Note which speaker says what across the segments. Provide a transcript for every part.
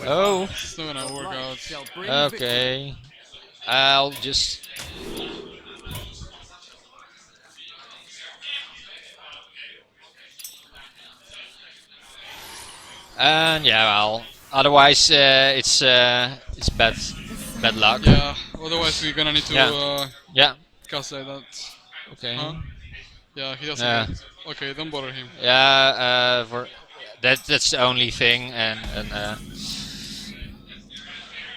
Speaker 1: Oh,
Speaker 2: It's not gonna work out.
Speaker 1: okay. I'll just. And yeah, well, otherwise it's bad luck.
Speaker 2: Yeah, otherwise we're gonna need to
Speaker 1: Yeah, yeah.
Speaker 2: cast like that.
Speaker 1: Okay.
Speaker 2: Huh? Yeah, he doesn't
Speaker 1: Yeah,
Speaker 2: get. Okay, don't bother him.
Speaker 1: yeah. For that's the only thing, and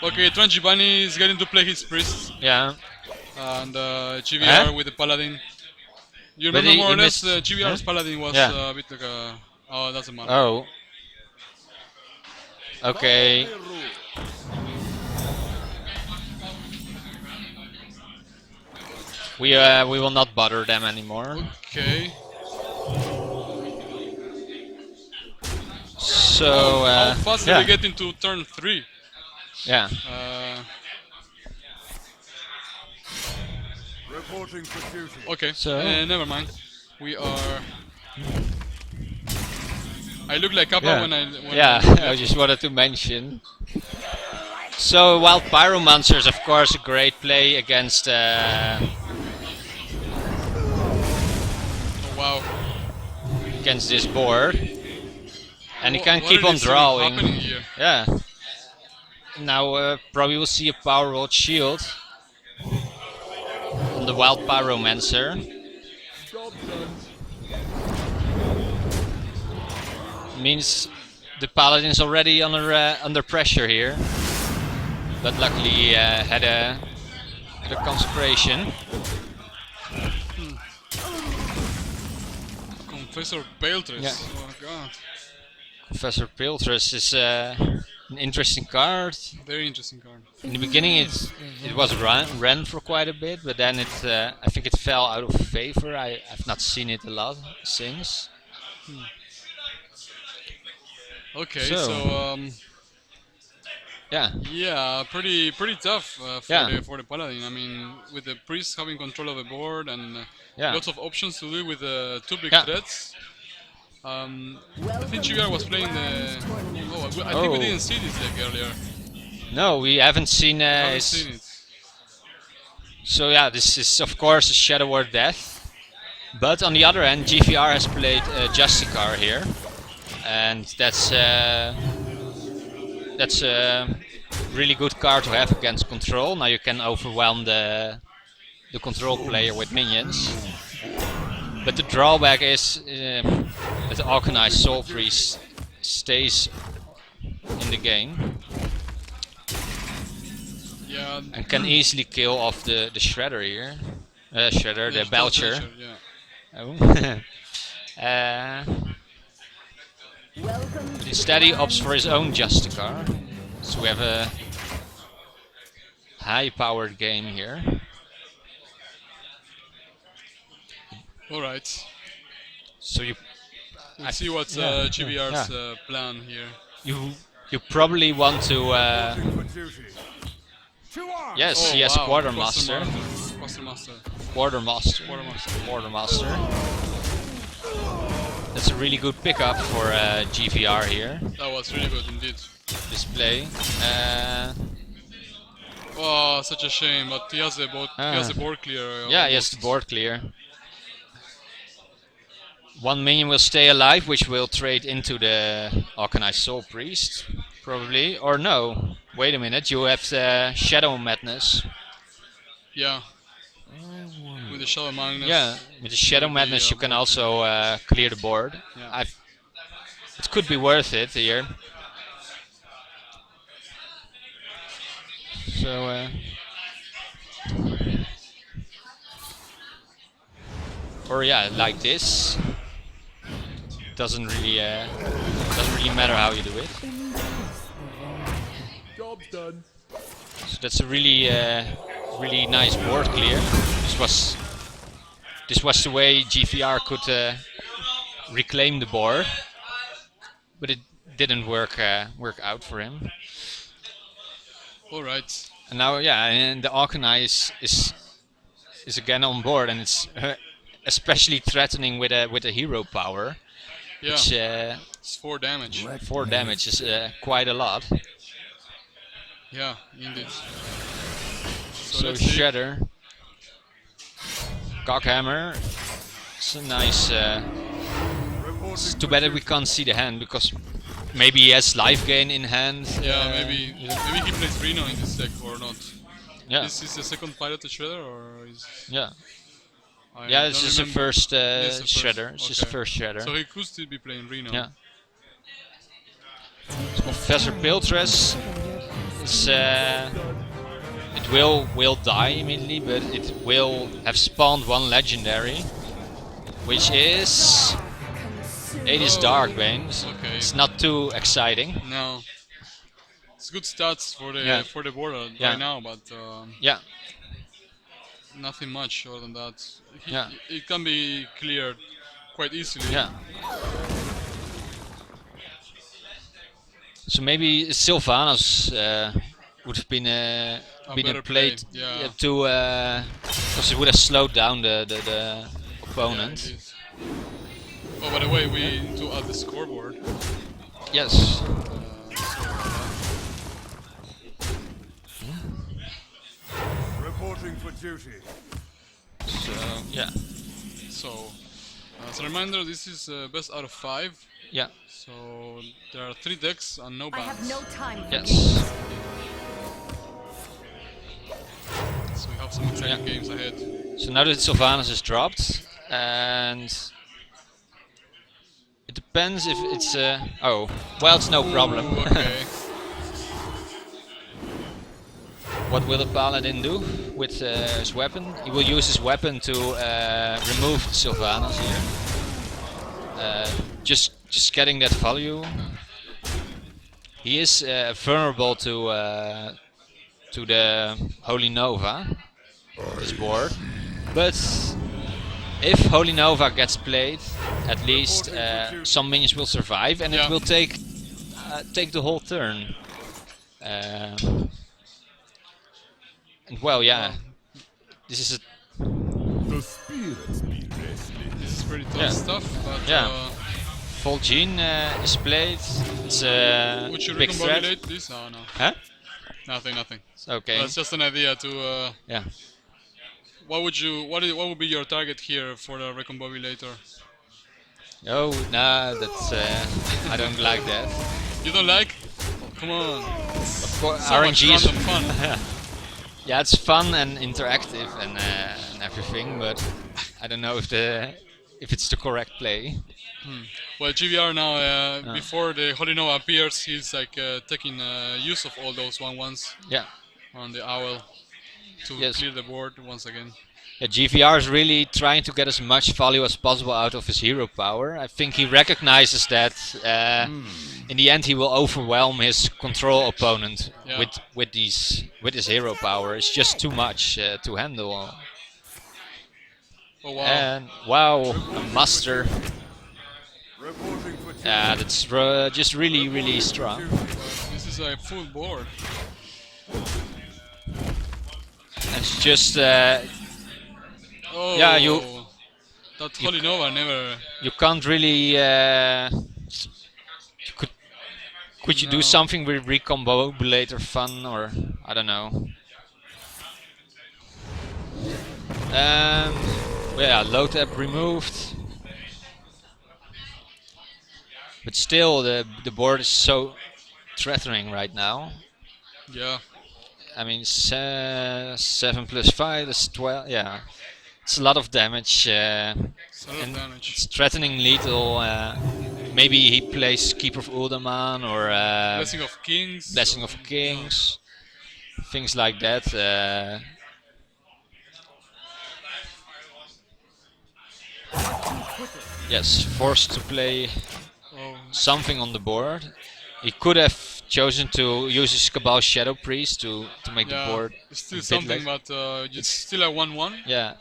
Speaker 2: Okay, Trungiebungie is getting to play his priest
Speaker 1: yeah.
Speaker 2: and
Speaker 1: Huh?
Speaker 2: GVR with the paladin. You
Speaker 1: But
Speaker 2: remember more
Speaker 1: he
Speaker 2: or less
Speaker 1: missed.
Speaker 2: the
Speaker 1: Huh?
Speaker 2: GVR's paladin was
Speaker 1: Yeah.
Speaker 2: a bit like a. Oh, doesn't matter.
Speaker 1: Oh. Okay. We will not bother them anymore.
Speaker 2: Okay.
Speaker 1: So
Speaker 2: How fast did
Speaker 1: yeah,
Speaker 2: we get into turn 3?
Speaker 1: yeah.
Speaker 2: Uh,
Speaker 3: Reporting for duty.
Speaker 2: okay,
Speaker 1: So
Speaker 2: never mind. We are. I look like Kappa
Speaker 1: yeah,
Speaker 2: when I.
Speaker 1: yeah. I just wanted to mention. So Wild Pyromancer is of course a great play against
Speaker 2: Oh, wow.
Speaker 1: against this board, and he can
Speaker 2: What
Speaker 1: keep on
Speaker 2: is even
Speaker 1: drawing.
Speaker 2: happening here?
Speaker 1: Yeah. Now probably we'll see a Power Rod Shield on the Wild Pyromancer.
Speaker 3: Job done.
Speaker 1: Means the Paladin's already under pressure here, but luckily he had a consecration.
Speaker 2: Confessor Baltres.
Speaker 1: Yeah.
Speaker 2: Oh my god.
Speaker 1: Professor Piltrus is an interesting card.
Speaker 2: Very interesting card.
Speaker 1: In the beginning, it was ran for quite a bit, but then I think it fell out of favor. I've not seen it a lot since.
Speaker 2: Okay,
Speaker 1: So.
Speaker 2: so
Speaker 1: Yeah,
Speaker 2: yeah, pretty tough
Speaker 1: Yeah.
Speaker 2: for the paladin. I mean, with the priest having control of the board and
Speaker 1: yeah,
Speaker 2: lots of options to do with the two big
Speaker 1: Yeah.
Speaker 2: threats. I think GVR was playing the. Oh, I think we
Speaker 1: Oh.
Speaker 2: didn't see this deck earlier.
Speaker 1: No, we haven't seen.
Speaker 2: Haven't
Speaker 1: His,
Speaker 2: seen it.
Speaker 1: So yeah, this is of course a Shadow War Death. But on the other hand, GVR has played Justicar here, and that's a really good card to have against control. Now you can overwhelm the control player with minions. But the drawback is that the Organized Soul Priest stays in the game
Speaker 2: Yeah.
Speaker 1: and can easily kill off the Shredder here. Shredder,
Speaker 2: yeah,
Speaker 1: the Belcher.
Speaker 2: Yeah.
Speaker 1: Oh. But instead he opts for his own Justicar. So we have a high-powered game here.
Speaker 2: All right.
Speaker 1: So
Speaker 2: We'll see what's
Speaker 1: yeah,
Speaker 2: GVR's
Speaker 1: yeah.
Speaker 2: plan here.
Speaker 1: you probably want to
Speaker 3: For duty. To arms.
Speaker 1: yes,
Speaker 2: Oh,
Speaker 1: he has
Speaker 2: wow.
Speaker 1: a Quartermaster.
Speaker 2: Quartermaster.
Speaker 1: Quartermaster.
Speaker 2: Quartermaster.
Speaker 1: Quartermaster. That's a really good pickup for GVR here.
Speaker 2: That was really good indeed.
Speaker 1: This play.
Speaker 2: Oh, such a shame, but he has the board. He has the board clear.
Speaker 1: Yeah, he has the board clear. One minion will stay alive, which will trade into the Organized Soul Priest, probably. Or no, wait a minute, you have the Shadow Madness.
Speaker 2: Yeah. With the Shadow Magnus.
Speaker 1: Yeah, with the Shadow
Speaker 2: With the,
Speaker 1: Madness you can
Speaker 2: board
Speaker 1: also clear the board.
Speaker 2: Yeah.
Speaker 1: It could be worth it here. So, or yeah, like this. Doesn't really matter how you do it.
Speaker 3: Job's done.
Speaker 1: So that's a really nice board clear. This was the way GVR could reclaim the board, but it didn't work out for him.
Speaker 2: All right.
Speaker 1: And now, yeah, and the Arcanine is again on board, and it's especially threatening with a hero power.
Speaker 2: Yeah.
Speaker 1: which
Speaker 2: It's 4 damage.
Speaker 1: 4 damage is quite a lot.
Speaker 2: Yeah, indeed.
Speaker 1: So
Speaker 2: let's see.
Speaker 1: Shatter, Cockhammer. It's a nice.
Speaker 3: Reporting
Speaker 1: It's
Speaker 3: for
Speaker 1: too bad that we
Speaker 3: duty.
Speaker 1: can't see the hand because maybe he has life gain in hand.
Speaker 2: Yeah, maybe he plays Reno in this deck or not.
Speaker 1: Yeah,
Speaker 2: Is this the second pilot to Shredder or is?
Speaker 1: yeah,
Speaker 2: I
Speaker 1: yeah.
Speaker 2: don't
Speaker 1: This is the
Speaker 2: remember.
Speaker 1: first
Speaker 2: This is the first,
Speaker 1: Shredder. It's just the
Speaker 2: okay.
Speaker 1: first Shredder.
Speaker 2: So he could still be playing Reno.
Speaker 1: Yeah. Professor Piltres is it will die immediately, but it will have spawned one legendary, which is Hades Darkbane.
Speaker 2: Okay.
Speaker 1: It's not too exciting.
Speaker 2: No. It's good stats
Speaker 1: Yeah.
Speaker 2: for the board
Speaker 1: Yeah.
Speaker 2: right now, but
Speaker 1: Yeah,
Speaker 2: nothing much other than that.
Speaker 1: Yeah.
Speaker 2: It can be cleared quite easily.
Speaker 1: yeah. So maybe Sylvanas would have been been
Speaker 2: better
Speaker 1: a play
Speaker 2: play, yeah.
Speaker 1: to because it would have slowed down the
Speaker 2: Yeah,
Speaker 1: opponent.
Speaker 2: indeed. Oh, by the way, we need to add the scoreboard.
Speaker 1: Yes.
Speaker 3: Reporting for duty.
Speaker 1: So yeah,
Speaker 2: So, as a reminder, this is best out of 5.
Speaker 1: yeah,
Speaker 2: So there are 3 decks and no
Speaker 4: I have
Speaker 2: bans.
Speaker 4: no time for
Speaker 1: yes.
Speaker 2: So we have some exciting
Speaker 1: Yeah.
Speaker 2: games ahead.
Speaker 1: So now that Sylvanas is dropped, and it depends if it's oh, well, it's no problem.
Speaker 2: Ooh, okay.
Speaker 1: What will the paladin do with his weapon? He will use his weapon to remove Sylvanas here. Just getting that value. He is vulnerable to the Holy Nova, this board. But if Holy Nova gets played, at least some minions will survive, and
Speaker 2: Yeah.
Speaker 1: it will take the whole turn. And well, yeah, this is a
Speaker 3: The spirits be restless.
Speaker 2: This is pretty tough
Speaker 1: Yeah.
Speaker 2: stuff, but
Speaker 1: Yeah. Vol'jin is played. It's a
Speaker 2: would you
Speaker 1: big threat.
Speaker 2: recombobulate this? Oh no,
Speaker 1: Huh?
Speaker 2: nothing.
Speaker 1: Okay.
Speaker 2: That's just an idea to.
Speaker 1: Yeah.
Speaker 2: What would be your target here for the recombobulator?
Speaker 1: Oh, nah, that's I don't like that.
Speaker 2: You don't like? Oh, come on.
Speaker 1: Of course,
Speaker 2: So much
Speaker 1: RNG is
Speaker 2: random fun.
Speaker 1: yeah, it's fun and interactive and everything, but I don't know if it's the correct play.
Speaker 2: Well, GVR now, before the Holy Nova appears, he's like taking use of all those 1/1s
Speaker 1: Yeah.
Speaker 2: on the Owl to
Speaker 1: Yes.
Speaker 2: clear the board once again.
Speaker 1: Yeah, GVR is really trying to get as much value as possible out of his hero power. I think he recognizes that in the end he will overwhelm his control opponent
Speaker 2: Yeah.
Speaker 1: with his hero power. It's just too much to handle.
Speaker 2: Oh wow.
Speaker 1: And wow, a master.
Speaker 3: Reporting for duty.
Speaker 1: Yeah, that's just really strong.
Speaker 2: This is a full board.
Speaker 1: And it's just
Speaker 2: Oh,
Speaker 1: Yeah, you-
Speaker 2: That Holy Nova never.
Speaker 1: you can't really. Could you do
Speaker 2: No.
Speaker 1: something with recombobulator fun, or I don't know. Yeah, low tap removed. But still, the board is so threatening right now.
Speaker 2: Yeah.
Speaker 1: I mean, 7 plus 5 is 12. Yeah, it's a lot of damage.
Speaker 2: It's a lot of
Speaker 1: And
Speaker 2: damage.
Speaker 1: it's threatening lethal. Maybe he plays Keeper of Uldaman or
Speaker 2: Blessing of Kings.
Speaker 1: Blessing of Kings, things like that. Yes, forced to play
Speaker 2: Oh,
Speaker 1: something on the board. He could have chosen to use his Cabal Shadow Priest to make the
Speaker 2: yeah.
Speaker 1: board.
Speaker 2: It's still
Speaker 1: a bit
Speaker 2: something,
Speaker 1: less-
Speaker 2: but it's still a 1/1
Speaker 1: Yeah,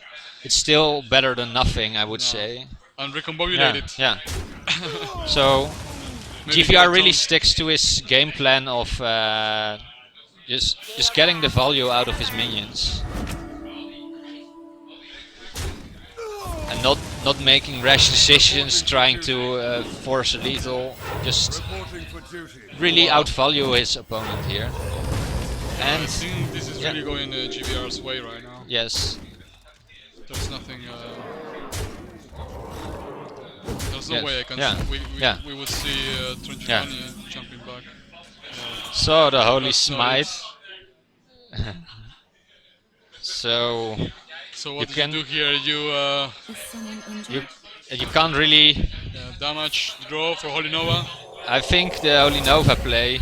Speaker 1: it's still better than nothing, I would
Speaker 2: No.
Speaker 1: say.
Speaker 2: and
Speaker 1: Yeah,
Speaker 2: recombobulated.
Speaker 1: yeah. So
Speaker 2: Maybe get
Speaker 1: GVR
Speaker 2: a
Speaker 1: really
Speaker 2: taunt.
Speaker 1: sticks to his game plan of just getting the value out of his minions. And not making rash decisions, trying to force a lethal, just
Speaker 3: Reporting for duty.
Speaker 1: really outvalue his opponent here.
Speaker 2: I
Speaker 1: And
Speaker 2: think this is
Speaker 1: yeah.
Speaker 2: really going GVR's way right now.
Speaker 1: yes,
Speaker 2: There's nothing. There's no
Speaker 1: Yes.
Speaker 2: way I can.
Speaker 1: Yeah. Yeah.
Speaker 2: We would see trungiebungie jumping back.
Speaker 1: so the holy
Speaker 2: That's not
Speaker 1: smite. So
Speaker 2: So
Speaker 1: You
Speaker 2: what did
Speaker 1: can-
Speaker 2: you do here? You
Speaker 4: Is someone injured?
Speaker 1: you can't really.
Speaker 2: damage the draw for Holy Nova.
Speaker 1: I think the Holy Nova play.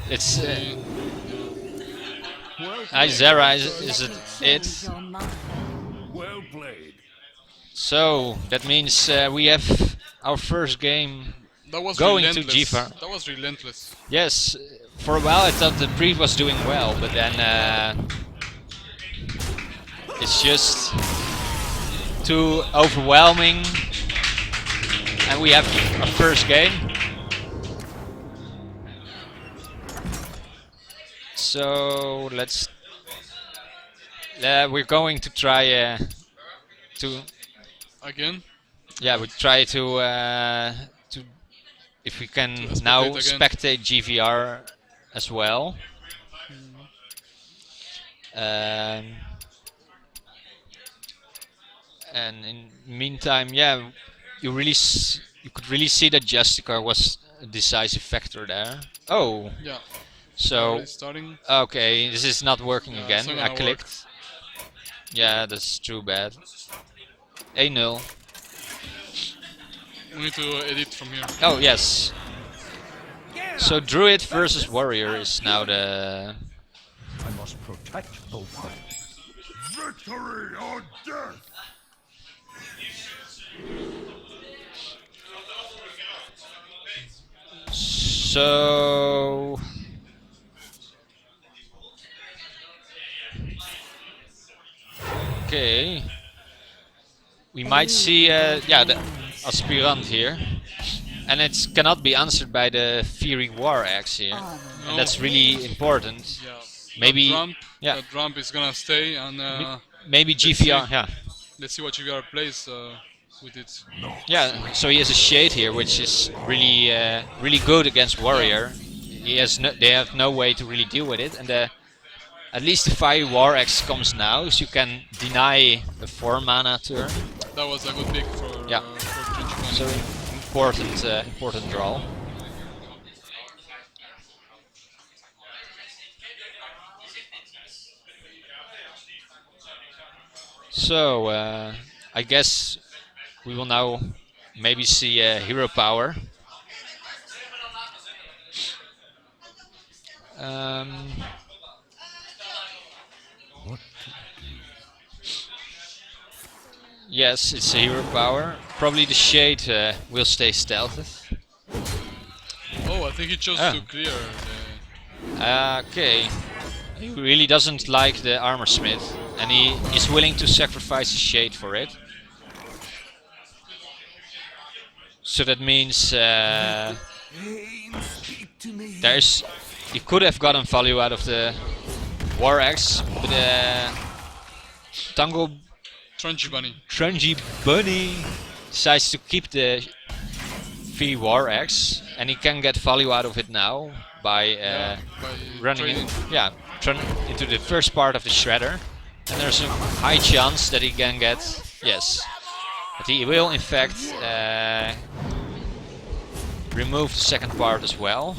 Speaker 1: It's
Speaker 3: Well
Speaker 1: Izera is it?
Speaker 4: Change your mind.
Speaker 3: Well played.
Speaker 1: So that means we have our first game.
Speaker 2: That was
Speaker 1: Going to
Speaker 2: relentless.
Speaker 1: G-Far.
Speaker 2: That was relentless.
Speaker 1: Yes, for a while I thought the Breed was doing well, but then it's just too overwhelming, and we have our first game. So let's. We're going to try to.
Speaker 2: Again,
Speaker 1: Yeah, we try to if we can
Speaker 2: To
Speaker 1: now
Speaker 2: spectate again.
Speaker 1: spectate GVR as well. Um, and in meantime, yeah, you could really see that Justica was a decisive factor there. Oh,
Speaker 2: yeah.
Speaker 1: so
Speaker 2: Already starting.
Speaker 1: okay, this is not working
Speaker 2: Yeah,
Speaker 1: again.
Speaker 2: it's not
Speaker 1: I
Speaker 2: gonna work.
Speaker 1: clicked. Yeah, that's too bad. A0.
Speaker 2: We need to edit from here.
Speaker 1: Oh yes. So Druid versus Warrior is now the.
Speaker 5: I must protect Bo3.
Speaker 3: Victory or death.
Speaker 1: So. Okay. We might see, yeah, the aspirant here, and it cannot be answered by the Fury War Axe here,
Speaker 4: Honor.
Speaker 2: No.
Speaker 1: and that's really important.
Speaker 2: Yeah.
Speaker 1: Maybe-
Speaker 2: That ramp,
Speaker 1: yeah.
Speaker 2: that ramp is gonna stay, and
Speaker 1: Maybe
Speaker 2: see.
Speaker 1: GVR, yeah,
Speaker 2: let's see what GVR plays with it.
Speaker 1: yeah. So he has a shade here, which is really, really good against Warrior. He has no, they have no way to really deal with it, and at least the Fire War Axe comes now, so you can deny a 4 mana turn.
Speaker 2: That was a good pick for
Speaker 1: Yeah.
Speaker 2: trungiebungie.
Speaker 1: So important draw. So I guess we will now maybe see hero power. Um, yes, it's a hero power. Probably the shade will stay stealthed.
Speaker 2: Oh, I think he chose
Speaker 1: Ah.
Speaker 2: to clear.
Speaker 1: Okay. He really doesn't like the armor smith, and he is willing to sacrifice his shade for it. So that means there's he could have gotten value out of the War Axe, but Tango
Speaker 2: Trungiebungie.
Speaker 1: Trungiebungie decides to keep the V War Axe, and he can get value out of it now by
Speaker 2: By
Speaker 1: running
Speaker 2: trading.
Speaker 1: into the first part of the shredder, and there's a high chance that he can get but he will in fact remove the second part as well.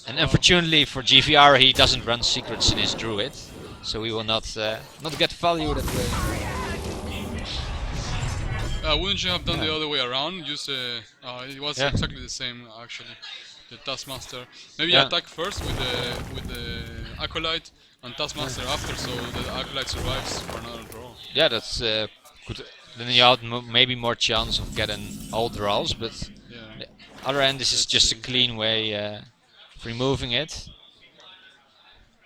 Speaker 1: And unfortunately for GVR, he doesn't run secrets in his druid, so we will not get value that way.
Speaker 2: Wouldn't you have done the other way around? Use it was
Speaker 1: Yeah.
Speaker 2: exactly the same actually. The Taskmaster. Maybe
Speaker 1: Yeah.
Speaker 2: attack first with the Acolyte and Taskmaster after, so the Acolyte survives for another draw.
Speaker 1: Yeah, that's good. Then you have maybe more chance of getting all draws, but
Speaker 2: Yeah.
Speaker 1: other end, this is
Speaker 2: Let's
Speaker 1: just
Speaker 2: see.
Speaker 1: a clean way of removing it.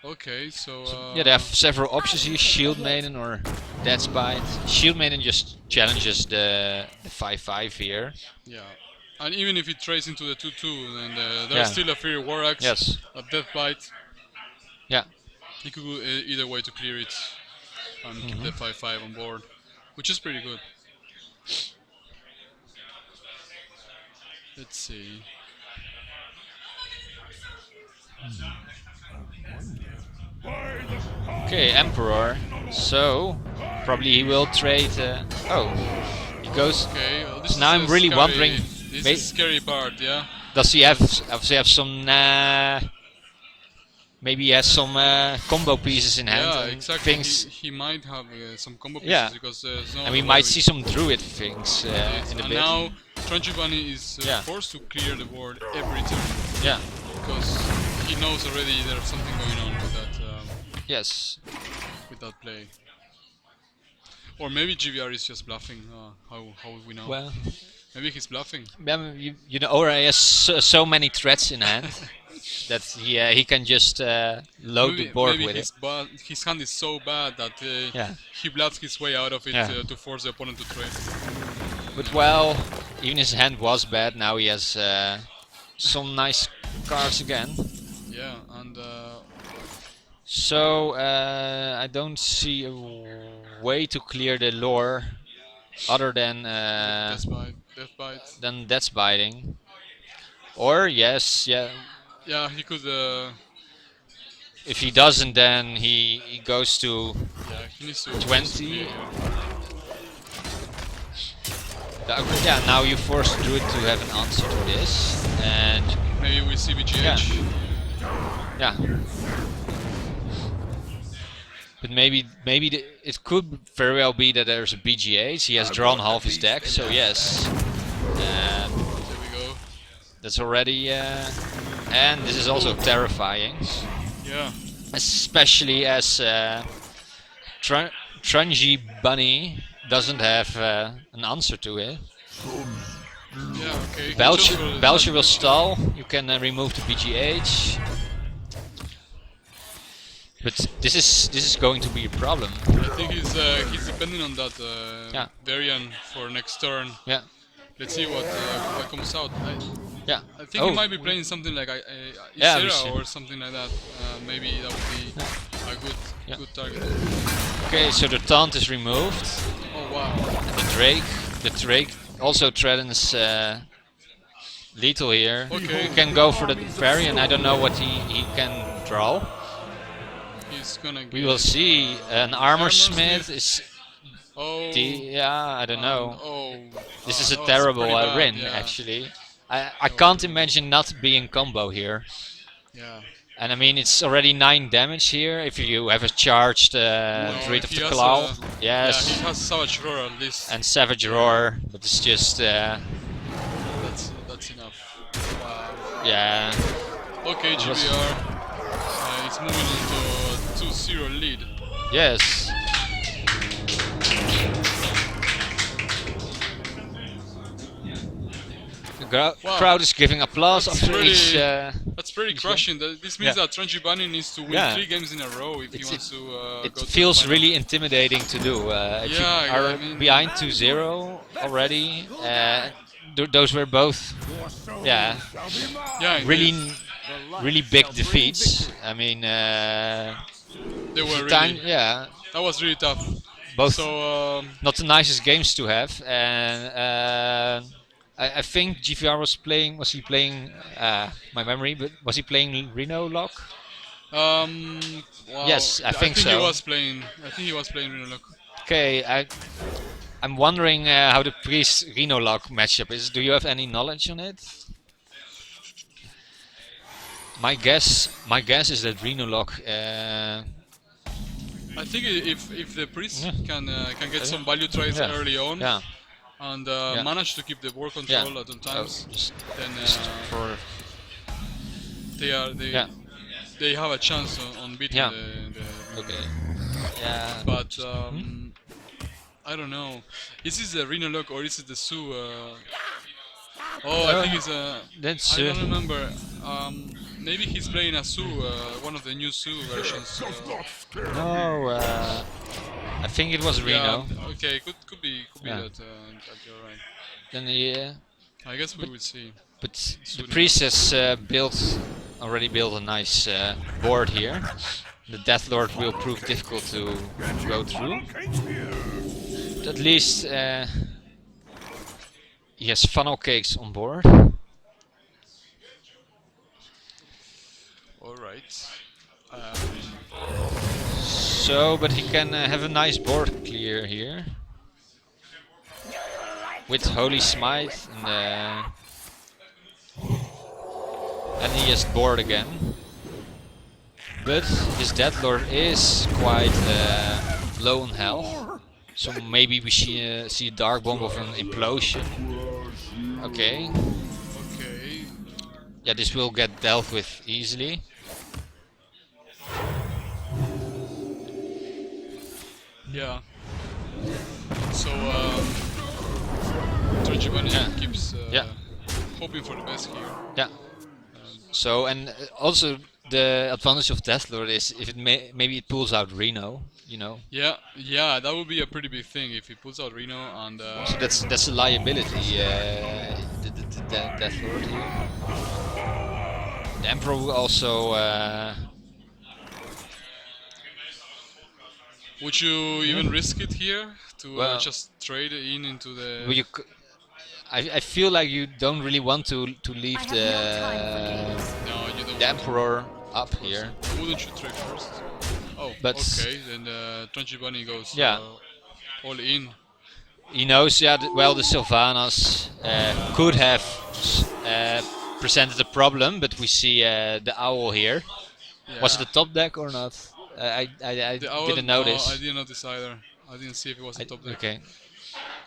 Speaker 2: Okay, so
Speaker 1: Yeah, they have several options here: Shield Maiden or Death's Bite. Shield Maiden just challenges the 5/5 here.
Speaker 2: yeah. And even if it trades into the 2/2, then there's
Speaker 1: Yeah.
Speaker 2: still a Fury War Axe,
Speaker 1: Yes.
Speaker 2: a Death Bite.
Speaker 1: Yeah.
Speaker 2: He could go either way to clear it. and keep the 5-5 on board, which is pretty good. Let's see.
Speaker 1: Okay, Emperor. So probably he will trade. Oh, he goes.
Speaker 2: Okay, this
Speaker 1: Now
Speaker 2: is
Speaker 1: I'm
Speaker 2: a
Speaker 1: really
Speaker 2: scary,
Speaker 1: wondering,
Speaker 2: This
Speaker 1: may-
Speaker 2: is scary part, yeah.
Speaker 1: Does he have some? Maybe he has some combo pieces in hand.
Speaker 2: Yeah,
Speaker 1: and
Speaker 2: exactly.
Speaker 1: Things,
Speaker 2: He might have some combo pieces
Speaker 1: Yeah.
Speaker 2: because there's no.
Speaker 1: and we
Speaker 2: other
Speaker 1: might
Speaker 2: way
Speaker 1: see some druid things
Speaker 2: Yes,
Speaker 1: in a
Speaker 2: and
Speaker 1: bit.
Speaker 2: now Trungiebungie is
Speaker 1: Yeah.
Speaker 2: forced to clear the board every turn
Speaker 1: Yeah.
Speaker 2: because he knows already there's something going on
Speaker 1: Yes.
Speaker 2: with that play. Or maybe GVR is just bluffing. How would we know?
Speaker 1: Well,
Speaker 2: Maybe he's bluffing.
Speaker 1: you know, already has so many threats in hand that he can just load the board
Speaker 2: maybe
Speaker 1: with it.
Speaker 2: his hand is so bad that
Speaker 1: Yeah.
Speaker 2: he bluffs his way out of it
Speaker 1: Yeah.
Speaker 2: to force the opponent to trade.
Speaker 1: But well, even his hand was bad. Now he has some nice cards again.
Speaker 2: Yeah, and
Speaker 1: So I don't see a way to clear the lore other than
Speaker 2: death bite.
Speaker 1: Death biting. Or yes, yeah.
Speaker 2: Yeah, he could.
Speaker 1: If he doesn't, then he goes to
Speaker 2: Yeah, he needs to
Speaker 1: 20. Yeah, now you force Druid to have an answer to this, and
Speaker 2: Maybe we see VGH.
Speaker 1: yeah. But maybe it could very well be that there's a BGH. He has drawn half his deck, so yes.
Speaker 2: There we go.
Speaker 1: That's already, and this is also terrifying,
Speaker 2: Yeah.
Speaker 1: especially as Trungiebungie doesn't have an answer to it.
Speaker 2: Yeah. Okay.
Speaker 1: Belcher will stall. You can remove the BGH, but this is going to be a problem.
Speaker 2: I think he's depending on that
Speaker 1: Yeah.
Speaker 2: Varian for next turn.
Speaker 1: Yeah,
Speaker 2: Let's see what comes out.
Speaker 1: yeah.
Speaker 2: I think he might be playing something like
Speaker 1: Yeah, we
Speaker 2: Isera
Speaker 1: see.
Speaker 2: or something like that. Maybe that would be a
Speaker 1: Yeah.
Speaker 2: good target.
Speaker 1: Okay, so the taunt is removed.
Speaker 2: Oh wow.
Speaker 1: And the Drake also threatens lethal here.
Speaker 2: Okay.
Speaker 1: He can go for the variant. I don't know what he can draw.
Speaker 2: He's gonna.
Speaker 1: We will see. An armor smith
Speaker 2: Armorsmith.
Speaker 1: is
Speaker 2: Oh.
Speaker 1: yeah, I don't know. This is a
Speaker 2: that was
Speaker 1: terrible
Speaker 2: pretty bad,
Speaker 1: win,
Speaker 2: yeah.
Speaker 1: actually. I can't imagine not being combo here.
Speaker 2: Yeah.
Speaker 1: And I mean, it's already 9 damage here. If you have a charged Druid of
Speaker 2: he
Speaker 1: the
Speaker 2: has
Speaker 1: Claw,
Speaker 2: a-
Speaker 1: yes,
Speaker 2: Yeah, he has Savage Roar at least.
Speaker 1: and Savage Roar, but it's just
Speaker 2: That's enough. Wow.
Speaker 1: yeah.
Speaker 2: Okay, GBR. It's moving into a 2-0 lead.
Speaker 1: Yes. The
Speaker 2: Wow.
Speaker 1: crowd is giving applause
Speaker 2: That's
Speaker 1: after
Speaker 2: pretty-
Speaker 1: each.
Speaker 2: That's pretty crushing. This means
Speaker 1: Yeah.
Speaker 2: that Trungiebungie needs to win
Speaker 1: Yeah.
Speaker 2: 3 games in a row if he
Speaker 1: It's-
Speaker 2: wants to
Speaker 1: It
Speaker 2: go to the
Speaker 1: feels
Speaker 2: final.
Speaker 1: really intimidating to do. If you
Speaker 2: Yeah,
Speaker 1: are
Speaker 2: I mean-
Speaker 1: behind 2-0 already, those were both, yeah,
Speaker 2: Yeah,
Speaker 1: really, really big defeats. I mean,
Speaker 2: they were
Speaker 1: time,
Speaker 2: really.
Speaker 1: yeah,
Speaker 2: That was really tough.
Speaker 1: both
Speaker 2: So
Speaker 1: not the nicest games to have. And I think GVR was playing. Was he playing? My memory, but was he playing Reno Lock?
Speaker 2: well,
Speaker 1: Yes, I think
Speaker 2: he
Speaker 1: so.
Speaker 2: was playing. I think he was playing Reno Lock.
Speaker 1: Okay, I'm wondering how the Priest Reno Lock matchup is. Do you have any knowledge on it? My guess is that Reno Lock.
Speaker 2: I think if the priest
Speaker 1: Yeah.
Speaker 2: can get some value trades
Speaker 1: Yeah.
Speaker 2: early on
Speaker 1: Yeah.
Speaker 2: and
Speaker 1: Yeah.
Speaker 2: manage to keep the board control at all times, then
Speaker 1: For
Speaker 2: they they have a chance on beating
Speaker 1: Yeah.
Speaker 2: the
Speaker 1: okay. Yeah.
Speaker 2: But I don't know. Is this the Reno Lock or is it the Sue? I think it's a.
Speaker 1: That's
Speaker 2: I don't remember. Maybe he's playing a Sue, one of the new Sue versions.
Speaker 1: no. I think it was Reno.
Speaker 2: Yeah, okay, could be
Speaker 1: Yeah.
Speaker 2: that you're right.
Speaker 1: Then yeah.
Speaker 2: I guess we will see.
Speaker 1: But the
Speaker 2: Soon
Speaker 1: priest has already built a nice board here. the Death Lord will prove difficult to go through. But at least he has funnel cakes on board.
Speaker 2: Alright.
Speaker 1: So, but he can have a nice board clear here. With Holy Smite and he has board again. But his Deathlord is quite low on health. So maybe we see a Dark Bomb of an implosion. Okay.
Speaker 2: Okay.
Speaker 1: Yeah, this will get dealt with easily.
Speaker 2: Yeah. So, trungiebungie keeps hoping for the best here.
Speaker 1: Yeah. So, and also the advantage of Deathlord is if it maybe it pulls out Reno, you know.
Speaker 2: Yeah, yeah, that would be a pretty big thing if he pulls out Reno and.
Speaker 1: So that's a liability. The Deathlord here. The Emperor will also.
Speaker 2: Would you even risk it here to
Speaker 1: Well,
Speaker 2: just trade it into the?
Speaker 1: Well, I feel like you don't really want to leave
Speaker 4: I have no time for games.
Speaker 2: No, you don't.
Speaker 1: the Emperor up here.
Speaker 2: Wouldn't you trade first? Oh,
Speaker 1: But-
Speaker 2: okay. Then trungiebungie goes
Speaker 1: Yeah.
Speaker 2: all in.
Speaker 1: He knows, yeah. Well, the Sylvanas could have presented a problem, but we see the owl here.
Speaker 2: Yeah.
Speaker 1: Was it the top deck or not? I
Speaker 2: The owl?
Speaker 1: didn't
Speaker 2: No,
Speaker 1: notice.
Speaker 2: I didn't notice either. I didn't see if it was the top deck.
Speaker 1: Okay.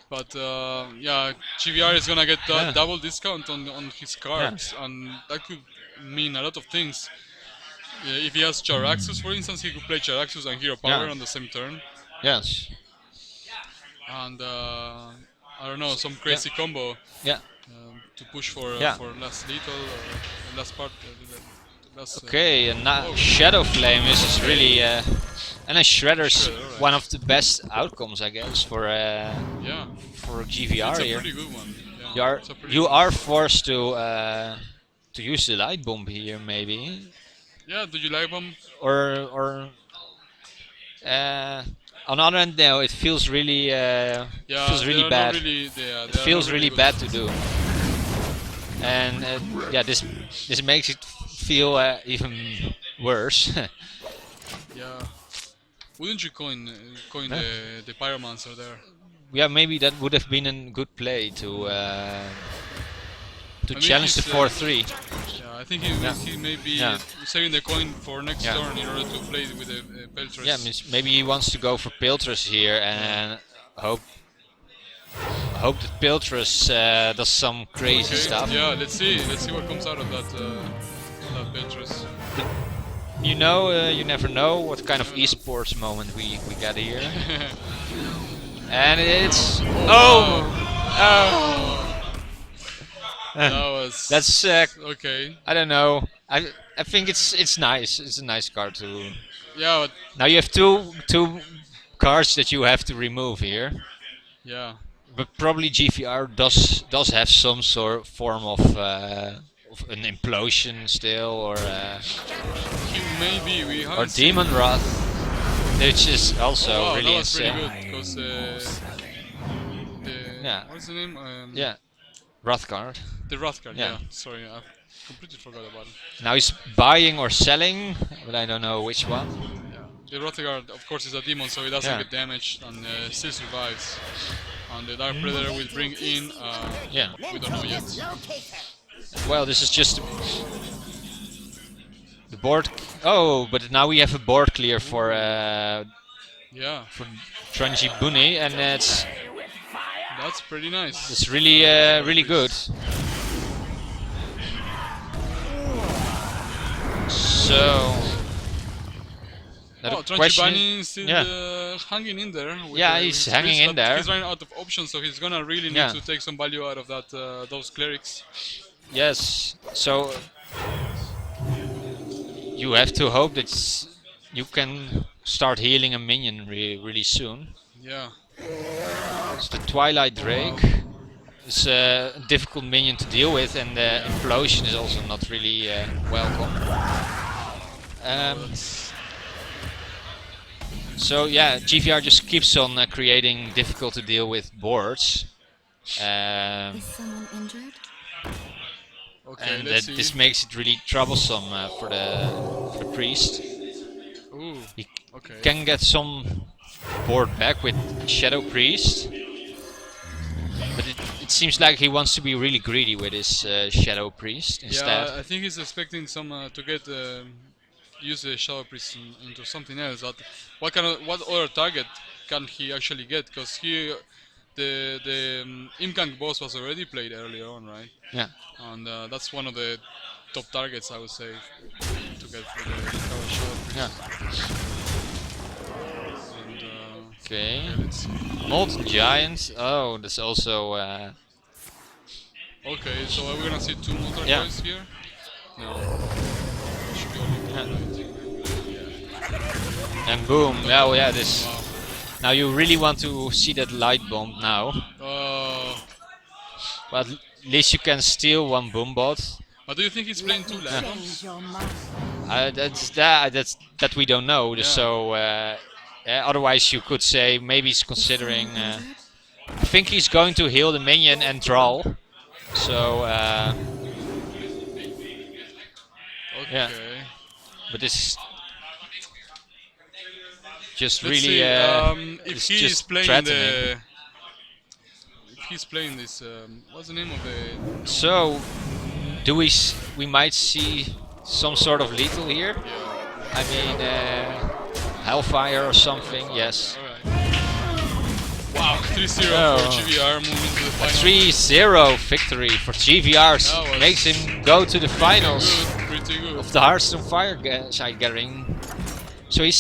Speaker 2: But yeah, GVR is gonna get
Speaker 1: Yeah.
Speaker 2: double discount on his cards, and that could mean a lot of things. Yeah, if he has Charaxus, for instance, he could play Charaxus and Hero Power
Speaker 1: Yeah.
Speaker 2: on the same turn,
Speaker 1: Yes.
Speaker 2: and I don't know, some crazy combo
Speaker 1: Yeah.
Speaker 2: to push for
Speaker 1: Yeah.
Speaker 2: last lethal or last part. Last,
Speaker 1: Okay, and now
Speaker 2: oh.
Speaker 1: Shadow Flame is really and a Shredder's
Speaker 2: Shredder, alright.
Speaker 1: one of the best outcomes, I guess, for
Speaker 2: Yeah,
Speaker 1: GVR
Speaker 2: it's a
Speaker 1: here.
Speaker 2: pretty good one. Yeah,
Speaker 1: You are
Speaker 2: it's a pretty
Speaker 1: you
Speaker 2: good
Speaker 1: are forced to use the light bomb here, maybe,
Speaker 2: Yeah, do you like them?
Speaker 1: or on the other hand, no, it feels really
Speaker 2: Yeah,
Speaker 1: feels
Speaker 2: they
Speaker 1: really
Speaker 2: are
Speaker 1: bad.
Speaker 2: not really,
Speaker 1: It feels really bad to do, and yeah, this makes it feel even worse.
Speaker 2: Yeah. Wouldn't you coin the Pyromancer there?
Speaker 1: Yeah, maybe that would have been a good play to
Speaker 2: mean,
Speaker 1: challenge the
Speaker 2: he's,
Speaker 1: 4-3.
Speaker 2: Yeah, I think
Speaker 1: Yeah.
Speaker 2: he may be
Speaker 1: Yeah.
Speaker 2: saving the coin for next
Speaker 1: Yeah.
Speaker 2: turn in order to play with the Peltres.
Speaker 1: Yeah, maybe he wants to go for Piltrus here and hope that Piltrus does some crazy
Speaker 2: Okay,
Speaker 1: stuff.
Speaker 2: yeah, let's see what comes out of that Peltres.
Speaker 1: You know, you never know what kind of esports moment we get here. And it's
Speaker 2: That was
Speaker 1: that's
Speaker 2: okay.
Speaker 1: I don't know. I think it's nice. It's a nice card to.
Speaker 2: Yeah, but
Speaker 1: Now you have two cards that you have to remove here.
Speaker 2: yeah,
Speaker 1: But probably GVR does have some form of an implosion still, or
Speaker 2: he may be. We haven't seen.
Speaker 1: Demon Wrath, which is also
Speaker 2: Wow,
Speaker 1: really
Speaker 2: that was pretty
Speaker 1: insane.
Speaker 2: good because
Speaker 1: Yeah.
Speaker 2: what's the name?
Speaker 1: Yeah, Wrath card.
Speaker 2: The Wrath card.
Speaker 1: Yeah.
Speaker 2: Yeah. Sorry, I completely forgot about it.
Speaker 1: Now he's buying or selling, but I don't know which one.
Speaker 2: Yeah. The Wrath card, of course, is a demon, so it doesn't
Speaker 1: Yeah.
Speaker 2: get damaged and still survives. And the Dark Predator will bring in.
Speaker 1: Yeah.
Speaker 2: We don't know yet.
Speaker 1: Well, this is just the board. Oh, but now we have a board clear for
Speaker 2: Yeah,
Speaker 1: Trungiebungie, and
Speaker 2: that's pretty nice.
Speaker 1: it's really really good. So.
Speaker 2: Oh,
Speaker 1: the question
Speaker 2: Trungiebungie
Speaker 1: is-
Speaker 2: is still
Speaker 1: yeah.
Speaker 2: hanging in there. with,
Speaker 1: Yeah,
Speaker 2: with
Speaker 1: he's
Speaker 2: his
Speaker 1: hanging
Speaker 2: list,
Speaker 1: in
Speaker 2: but
Speaker 1: there.
Speaker 2: He's running out of options, so he's gonna really need
Speaker 1: Yeah.
Speaker 2: to take some value out of that those clerics.
Speaker 1: Yes, so you have to hope that you can start healing a minion really soon.
Speaker 2: Yeah,
Speaker 1: It's the Twilight Drake. It's a difficult minion to deal with, and the implosion is also not really welcome. So yeah, GVR just keeps on creating difficult to deal with boards.
Speaker 4: Is someone injured?
Speaker 2: Okay,
Speaker 1: And
Speaker 2: let's
Speaker 1: that
Speaker 2: see.
Speaker 1: this makes it really troublesome for the priest.
Speaker 2: Ooh,
Speaker 1: He
Speaker 2: okay.
Speaker 1: can get some board back with Shadow Priest, but it seems like he wants to be really greedy with his Shadow Priest instead.
Speaker 2: Yeah, I think he's expecting some to get use the Shadow Priest into something else. But what other target can he actually get? Because the Imgang boss was already played earlier on, right?
Speaker 1: Yeah.
Speaker 2: And that's one of the top targets I would say to get for the Shadow Priest.
Speaker 1: Yeah.
Speaker 2: And,
Speaker 1: Okay.
Speaker 2: let's see.
Speaker 1: Molten Giant. Oh, that's also.
Speaker 2: Okay, so are we gonna see two more
Speaker 1: Yeah.
Speaker 2: turquoise here? No. Should be only one, right?
Speaker 1: And boom. Oh yeah, this.
Speaker 2: Wow.
Speaker 1: Now you really want to see that light bomb now. But at least you can steal one boom bot.
Speaker 2: But do you think he's playing two light bombs?
Speaker 4: Change your mind.
Speaker 1: That we don't know.
Speaker 2: Yeah.
Speaker 1: So otherwise you could say maybe he's considering.
Speaker 4: Injured?
Speaker 1: I think he's going to heal the minion and draw. So
Speaker 2: Okay.
Speaker 1: but this is just
Speaker 2: Let's
Speaker 1: really
Speaker 2: see. If
Speaker 1: it's
Speaker 2: he is
Speaker 1: just
Speaker 2: playing
Speaker 1: threatening.
Speaker 2: if he's playing this, what's the name of the?
Speaker 1: So do we might see some sort of lethal here?
Speaker 2: Yeah.
Speaker 1: I mean Hellfire or something. Yes.
Speaker 2: All right. Wow, 3-0
Speaker 1: Oh.
Speaker 2: for GVR moving to the
Speaker 1: A
Speaker 2: final.
Speaker 1: 3-0 victory for GVR
Speaker 2: That was
Speaker 1: makes him go to the finals
Speaker 2: Pretty good.
Speaker 1: of the Hearthstone Fireside Gathering. So he's